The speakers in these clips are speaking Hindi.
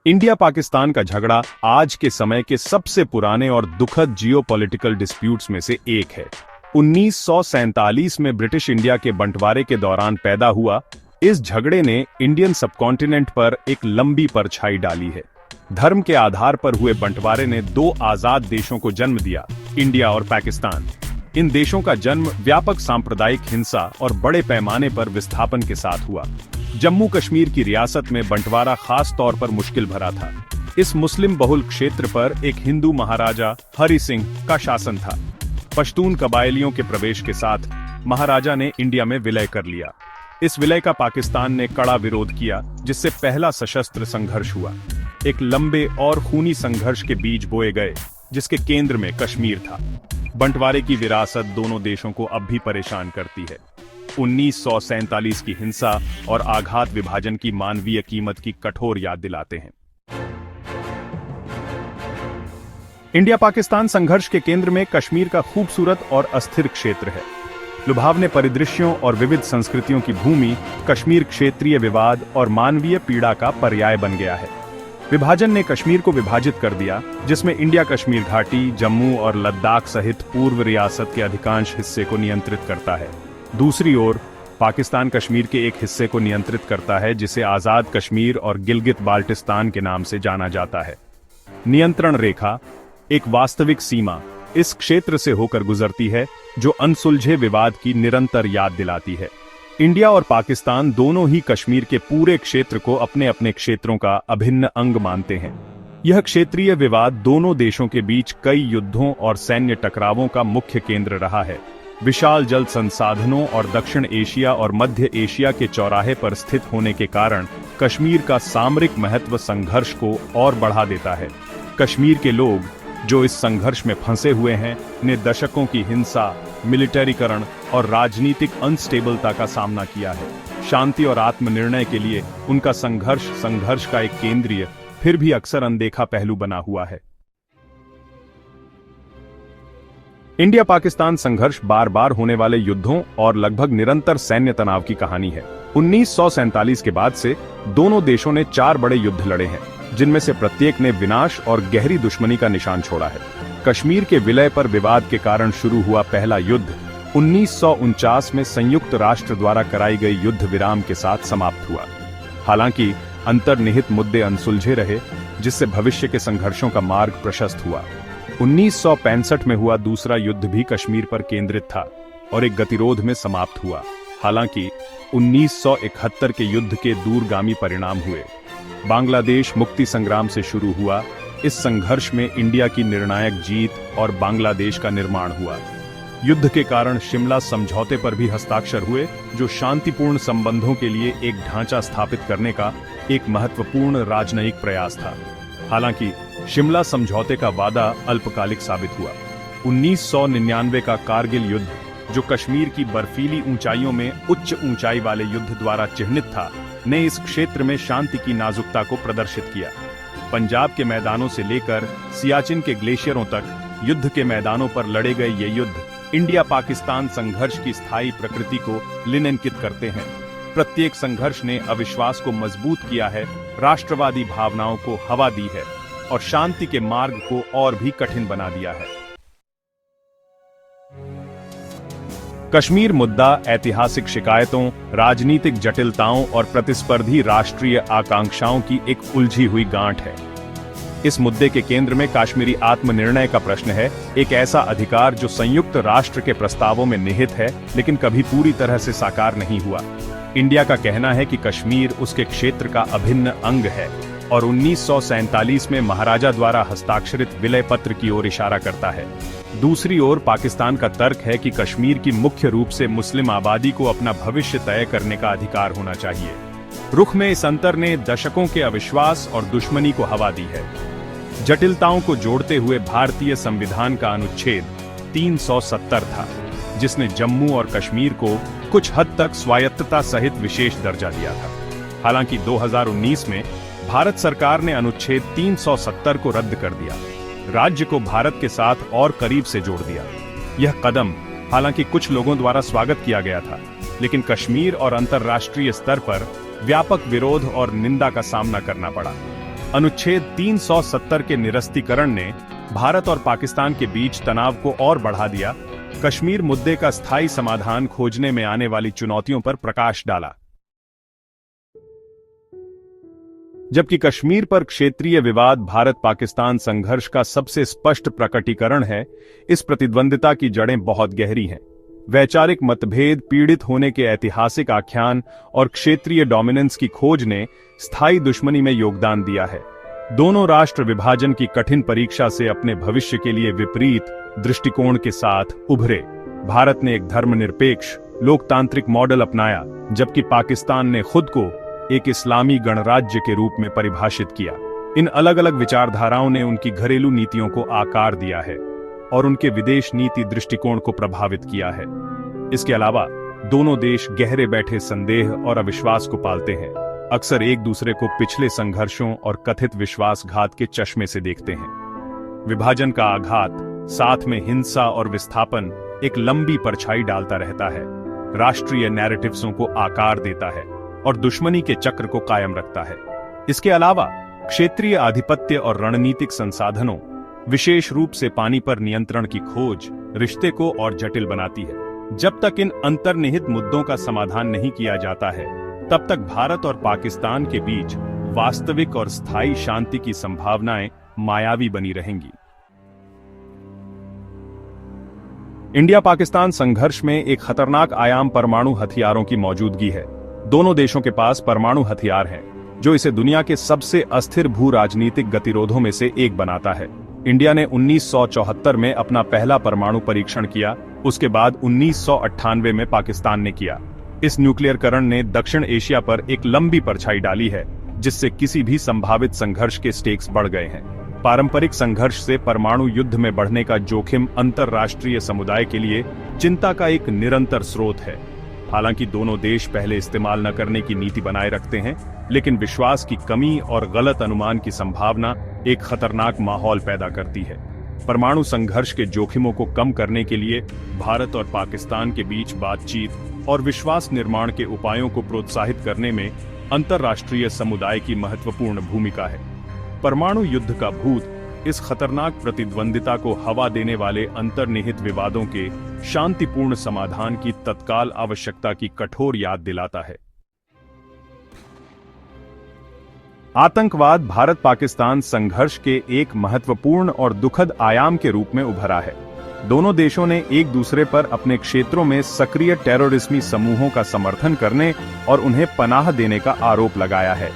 इंडिया पाकिस्तान का झगड़ा आज के समय के सबसे पुराने और दुखद जियोपॉलिटिकल डिस्प्यूट्स में से एक है। 1947 में ब्रिटिश इंडिया के बंटवारे के दौरान पैदा हुआ इस झगड़े ने इंडियन सबकॉन्टिनेंट पर एक लंबी परछाई डाली है। धर्म के आधार पर हुए बंटवारे ने दो आजाद देशों को जन्म दिया, इंडिया और पाकिस्तान। इन देशों का जन्म व्यापक सांप्रदायिक हिंसा और बड़े पैमाने पर विस्थापन के साथ हुआ। जम्मू कश्मीर की रियासत में बंटवारा खास तौर पर मुश्किल भरा था। इस मुस्लिम बहुल क्षेत्र पर एक हिंदू महाराजा हरि सिंह का शासन था। पश्तून कबायलियों के प्रवेश के साथ महाराजा ने इंडिया में विलय कर लिया। इस विलय का पाकिस्तान ने कड़ा विरोध किया, जिससे पहला सशस्त्र संघर्ष हुआ। एक लंबे और खूनी संघर्ष के बीज बोए गए, जिसके केंद्र में कश्मीर था। बंटवारे की विरासत दोनों देशों को अब भी परेशान करती है। 1947 की हिंसा और आघात विभाजन की मानवीय कीमत की कठोर याद दिलाते हैं। इंडिया पाकिस्तान संघर्ष के केंद्र में कश्मीर का खूबसूरत और अस्थिर क्षेत्र है। लुभावने परिदृश्यों और विविध संस्कृतियों की भूमि कश्मीर क्षेत्रीय विवाद और मानवीय पीड़ा का पर्याय बन गया है। विभाजन ने कश्मीर को विभाजित कर दिया, जिसमें इंडिया कश्मीर घाटी, जम्मू और लद्दाख सहित पूर्व रियासत के अधिकांश हिस्से को नियंत्रित करता है। दूसरी ओर पाकिस्तान कश्मीर के एक हिस्से को नियंत्रित करता है, जिसे आजाद कश्मीर और गिलगित बाल्टिस्तान के नाम से जाना जाता है। नियंत्रण रेखा, एक वास्तविक सीमा, इस क्षेत्र से होकर गुजरती है, जो अनसुलझे विवाद की निरंतर याद दिलाती है। इंडिया और पाकिस्तान दोनों ही कश्मीर के पूरे क्षेत्र को अपने अपने क्षेत्रों का अभिन्न अंग मानते हैं। यह क्षेत्रीय विवाद दोनों देशों के बीच कई युद्धों और सैन्य टकरावों का मुख्य केंद्र रहा है। विशाल जल संसाधनों और दक्षिण एशिया और मध्य एशिया के चौराहे पर स्थित होने के कारण कश्मीर का सामरिक महत्व संघर्ष को और बढ़ा देता है। कश्मीर के लोग, जो इस संघर्ष में फंसे हुए हैं, ने दशकों की हिंसा, मिलिटरीकरण और राजनीतिक अनस्टेबलता का सामना किया है। शांति और आत्मनिर्णय के लिए उनका संघर्ष का एक केंद्रीय, फिर भी अक्सर अनदेखा पहलू बना हुआ है। इंडिया पाकिस्तान संघर्ष बार बार होने वाले युद्धों और लगभग निरंतर सैन्य तनाव की कहानी है। 1947 के बाद से दोनों देशों ने 4 बड़े युद्ध लड़े हैं, जिनमें से प्रत्येक ने विनाश और गहरी दुश्मनी का निशान छोड़ा है। कश्मीर के विलय पर विवाद के कारण शुरू हुआ पहला युद्ध 1949 में संयुक्त राष्ट्र द्वारा कराई गई युद्ध विराम के साथ समाप्त हुआ। हालांकि अंतर्निहित मुद्दे अनसुलझे रहे, जिससे भविष्य के संघर्षों का मार्ग प्रशस्त हुआ। 1965 में हुआ दूसरा युद्ध भी कश्मीर पर केंद्रित था और एक गतिरोध में समाप्त हुआ। हालांकि 1971 के युद्ध के दूरगामी परिणाम हुए। बांग्लादेश मुक्ति संग्राम से शुरू हुआ इस संघर्ष में इंडिया की निर्णायक जीत और बांग्लादेश का निर्माण हुआ। युद्ध के कारण शिमला समझौते पर भी हस्ताक्षर हुए, जो शांतिपूर्ण संबंधों के लिए एक ढांचा स्थापित करने का एक महत्वपूर्ण राजनयिक प्रयास था। हालांकि शिमला समझौते का वादा अल्पकालिक साबित हुआ। 1999 का कारगिल युद्ध, जो कश्मीर की बर्फीली ऊंचाइयों में उच्च ऊंचाई वाले युद्ध द्वारा चिह्नित था, ने इस क्षेत्र में शांति की नाजुकता को प्रदर्शित किया। पंजाब के मैदानों से लेकर सियाचिन के ग्लेशियरों तक युद्ध के मैदानों पर लड़े गए ये युद्ध इंडिया पाकिस्तान संघर्ष की स्थायी प्रकृति को लिनांकित करते हैं। प्रत्येक संघर्ष ने अविश्वास को मजबूत किया है, राष्ट्रवादी भावनाओं को हवा दी है और शांति के मार्ग को और भी कठिन बना दिया है। कश्मीर मुद्दा ऐतिहासिक शिकायतों, राजनीतिक जटिलताओं और प्रतिस्पर्धी राष्ट्रीय आकांक्षाओं की एक उलझी हुई गांठ है। इस मुद्दे के केंद्र में कश्मीरी आत्मनिर्णय का प्रश्न है, एक ऐसा अधिकार जो संयुक्त राष्ट्र के प्रस्तावों में निहित है, लेकिन कभी पूरी तरह से साकार नहीं हुआ। इंडिया का कहना है कि कश्मीर उसके क्षेत्र का अभिन्न अंग है और 1947 में महाराजा द्वारा हस्ताक्षरित विलय पत्र की ओर इशारा करता है। दूसरी ओर पाकिस्तान का तर्क है कि कश्मीर की मुख्य रूप से मुस्लिम आबादी को अपना भविष्य तय करने का अधिकार होना चाहिए। रुख में इस अंतर ने दशकों के अविश्वास और दुश्मनी को हवा दी है। जटिलताओं को जोड़ते हुए भारतीय संविधान का अनुच्छेद 370 था, जिसने जम्मू और कश्मीर को कुछ हद तक स्वायत्तता सहित विशेष दर्जा दिया था। हालांकि 2019 में भारत सरकार ने अनुच्छेद 370 को रद्द कर दिया, राज्य को भारत के साथ और करीब से जोड़ दिया। यह कदम हालांकि कुछ लोगों द्वारा स्वागत किया गया था, लेकिन कश्मीर और अंतर्राष्ट्रीय स्तर पर व्यापक विरोध और निंदा का सामना करना पड़ा। अनुच्छेद 370 के निरस्तीकरण ने भारत और पाकिस्तान के बीच तनाव को और बढ़ा दिया, कश्मीर मुद्दे का स्थायी समाधान खोजने में आने वाली चुनौतियों पर प्रकाश डाला। जबकि कश्मीर पर क्षेत्रीय विवाद भारत पाकिस्तान संघर्ष का सबसे स्पष्ट प्रकटीकरण है, इस प्रतिद्वंदिता की जड़ें बहुत गहरी हैं। वैचारिक मतभेद, पीड़ित होने के ऐतिहासिक आख्यान और क्षेत्रीय डोमिनेंस की खोज ने स्थायी दुश्मनी में योगदान दिया है। दोनों राष्ट्र विभाजन की कठिन परीक्षा से अपने भविष्य के लिए विपरीत दृष्टिकोण के साथ उभरे। भारत ने एक धर्मनिरपेक्ष लोकतांत्रिक मॉडल अपनाया, जबकि पाकिस्तान ने खुद को एक इस्लामी गणराज्य के रूप में परिभाषित किया। इन अलग अलग विचारधाराओं ने उनकी घरेलू नीतियों को आकार दिया है और उनके विदेश नीति दृष्टिकोण को प्रभावित किया है। इसके अलावा दोनों देश गहरे बैठे संदेह और अविश्वास को पालते हैं, अक्सर एक दूसरे को पिछले संघर्षों और कथित विश्वासघात के चश्मे से देखते हैं। विभाजन का आघात, साथ में हिंसा और विस्थापन, एक लंबी परछाई डालता रहता है, राष्ट्रीय नैरेटिव्सों को आकार देता है और दुश्मनी के चक्र को कायम रखता है। इसके अलावा क्षेत्रीय आधिपत्य और रणनीतिक संसाधनों, विशेष रूप से पानी पर नियंत्रण की खोज, रिश्ते को और जटिल बनाती है। जब तक इन अंतर्निहित मुद्दों का समाधान नहीं किया जाता है, तब तक भारत और पाकिस्तान के बीच वास्तविक और स्थायी शांति की संभावनाएं मायावी बनी रहेंगी। इंडिया पाकिस्तान संघर्ष में एक खतरनाक आयाम परमाणु हथियारों की मौजूदगी है। दोनों देशों के पास परमाणु हथियार हैं, जो इसे दुनिया के सबसे अस्थिर भू राजनीतिक गतिरोधों में से एक बनाता है। इंडिया ने 1974 में अपना पहला परमाणु परीक्षण किया, उसके बाद 1998 में पाकिस्तान ने किया। इस न्यूक्लियरकरण ने दक्षिण एशिया पर एक लंबी परछाई डाली है, जिससे किसी भी संभावित संघर्ष के स्टेक्स बढ़ गए हैं। पारंपरिक संघर्ष से परमाणु युद्ध में बढ़ने का जोखिम अंतर्राष्ट्रीय समुदाय के लिए चिंता का एक निरंतर स्रोत है। हालांकि दोनों देश पहले इस्तेमाल न करने की नीति बनाए रखते हैं, लेकिन विश्वास की कमी और गलत अनुमान की संभावना एक खतरनाक माहौल पैदा करती है। परमाणु संघर्ष के जोखिमों को कम करने के लिए भारत और पाकिस्तान के बीच बातचीत और विश्वास निर्माण के उपायों को प्रोत्साहित करने में अंतर्राष्ट्रीय समुदाय की महत्वपूर्ण भूमिका है। परमाणु युद्ध का भूत इस खतरनाक प्रतिद्वंदिता को हवा देने वाले अंतर्निहित विवादों के शांतिपूर्ण समाधान की तत्काल आवश्यकता की कठोर याद दिलाता है। आतंकवाद भारत पाकिस्तान संघर्ष के एक महत्वपूर्ण और दुखद आयाम के रूप में उभरा है। दोनों देशों ने एक दूसरे पर अपने क्षेत्रों में सक्रिय टेररिस्मी समूहों का समर्थन करने और उन्हें पनाह देने का आरोप लगाया है।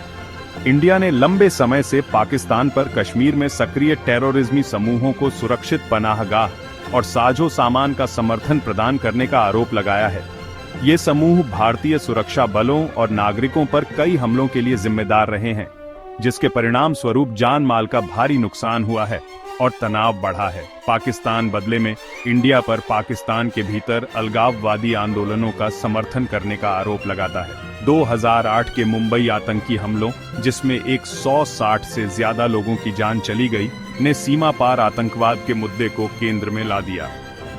इंडिया ने लंबे समय से पाकिस्तान पर कश्मीर में सक्रिय टेररिस्मी समूहों को सुरक्षित पनाहगाह और साजो सामान का समर्थन प्रदान करने का आरोप लगाया है। ये समूह भारतीय सुरक्षा बलों और नागरिकों पर कई हमलों के लिए जिम्मेदार रहे हैं, जिसके परिणाम स्वरूप जान माल का भारी नुकसान हुआ है और तनाव बढ़ा है। पाकिस्तान बदले में इंडिया पर पाकिस्तान के भीतर अलगाववादी आंदोलनों का समर्थन करने का आरोप लगाता है। 2008 के मुंबई आतंकी हमलों, जिसमें 160 से ज्यादा लोगों की जान चली गई, ने सीमा पार आतंकवाद के मुद्दे को केंद्र में ला दिया।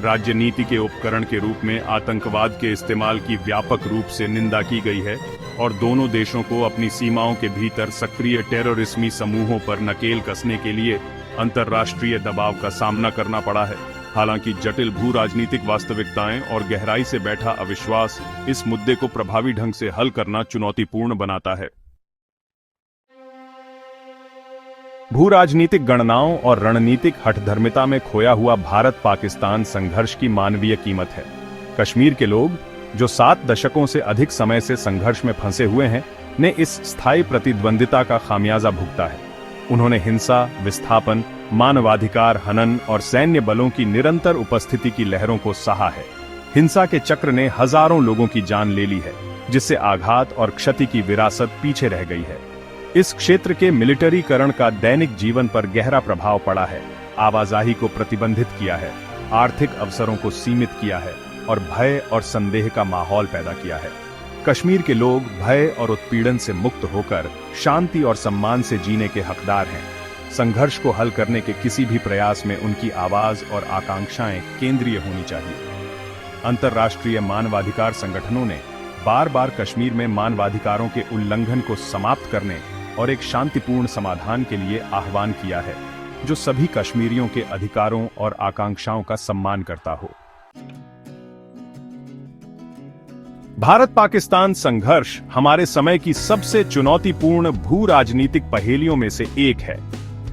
राजनीति के उपकरण के रूप में आतंकवाद के इस्तेमाल की व्यापक रूप से निंदा की गई है और दोनों देशों को अपनी सीमाओं के भीतर सक्रिय टेररिस्मी समूहों पर नकेल कसने के लिए अंतर्राष्ट्रीय दबाव का सामना करना पड़ा है। हालांकि जटिल भू राजनीतिक वास्तविकताएं और गहराई से बैठा अविश्वास इस मुद्दे को प्रभावी ढंग से हल करना चुनौतीपूर्ण बनाता है। भू राजनीतिक गणनाओं और रणनीतिक हठधर्मिता में खोया हुआ भारत पाकिस्तान संघर्ष की मानवीय कीमत है। कश्मीर के लोग, जो 7 दशकों से अधिक समय से संघर्ष में फंसे हुए हैं, ने इस स्थायी प्रतिद्वंदिता का खामियाजा भुगता है। उन्होंने हिंसा, विस्थापन, मानवाधिकार हनन और सैन्य बलों की निरंतर उपस्थिति की लहरों को सहा है। हिंसा के चक्र ने हजारों लोगों की जान ले ली है, जिससे आघात और क्षति की विरासत पीछे रह गई है। इस क्षेत्र के मिलिटरीकरण का दैनिक जीवन पर गहरा प्रभाव पड़ा है, आवाजाही को प्रतिबंधित किया है, आर्थिक अवसरों को सीमित किया है और भय और संदेह का माहौल पैदा किया है। कश्मीर के लोग भय और उत्पीड़न से मुक्त होकर शांति और सम्मान से जीने के हकदार हैं। संघर्ष को हल करने के किसी भी प्रयास में उनकी आवाज और आकांक्षाएं केंद्रीय होनी चाहिए। अंतर्राष्ट्रीय मानवाधिकार संगठनों ने बार बार कश्मीर में मानवाधिकारों के उल्लंघन को समाप्त करने और एक शांतिपूर्ण समाधान के लिए आह्वान किया है, जो सभी कश्मीरियों के अधिकारों और आकांक्षाओं का सम्मान करता हो। भारत पाकिस्तान संघर्ष हमारे समय की सबसे चुनौतीपूर्ण भू राजनीतिक पहेलियों में से एक है।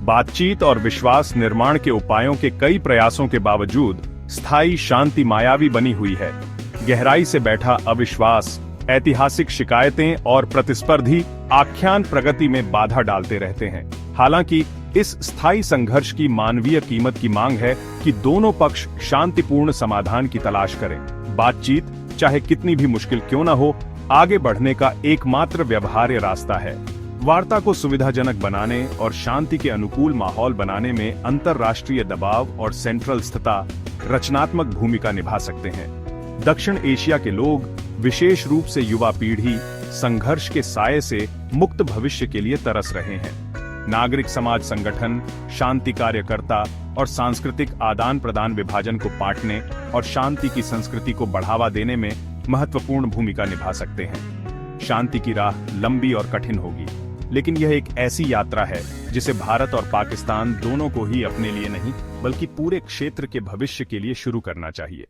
बातचीत और विश्वास निर्माण के उपायों के कई प्रयासों के बावजूद स्थायी शांति मायावी बनी हुई है। गहराई से बैठा अविश्वास, ऐतिहासिक शिकायतें और प्रतिस्पर्धी आख्यान प्रगति में बाधा डालते रहते हैं। हालांकि इस स्थायी संघर्ष की मानवीय कीमत की मांग है कि दोनों पक्ष शांतिपूर्ण समाधान की तलाश करें। बातचीत, चाहे कितनी भी मुश्किल क्यों न हो, आगे बढ़ने का एकमात्र व्यवहार्य रास्ता है। वार्ता को सुविधाजनक बनाने और शांति के अनुकूल माहौल बनाने में अंतर्राष्ट्रीय दबाव और सेंट्रल स्थिता रचनात्मक भूमिका निभा सकते हैं। दक्षिण एशिया के लोग, विशेष रूप से युवा पीढ़ी, संघर्ष के साये से मुक्त भविष्य के लिए तरस रहे हैं। नागरिक समाज संगठन, शांति कार्यकर्ता और सांस्कृतिक आदान प्रदान विभाजन को बांटने और शांति की संस्कृति को बढ़ावा देने में महत्वपूर्ण भूमिका निभा सकते हैं। शांति की राह लंबी और कठिन होगी, लेकिन यह एक ऐसी यात्रा है जिसे भारत और पाकिस्तान दोनों को ही अपने लिए नहीं, बल्कि पूरे क्षेत्र के भविष्य के लिए शुरू करना चाहिए।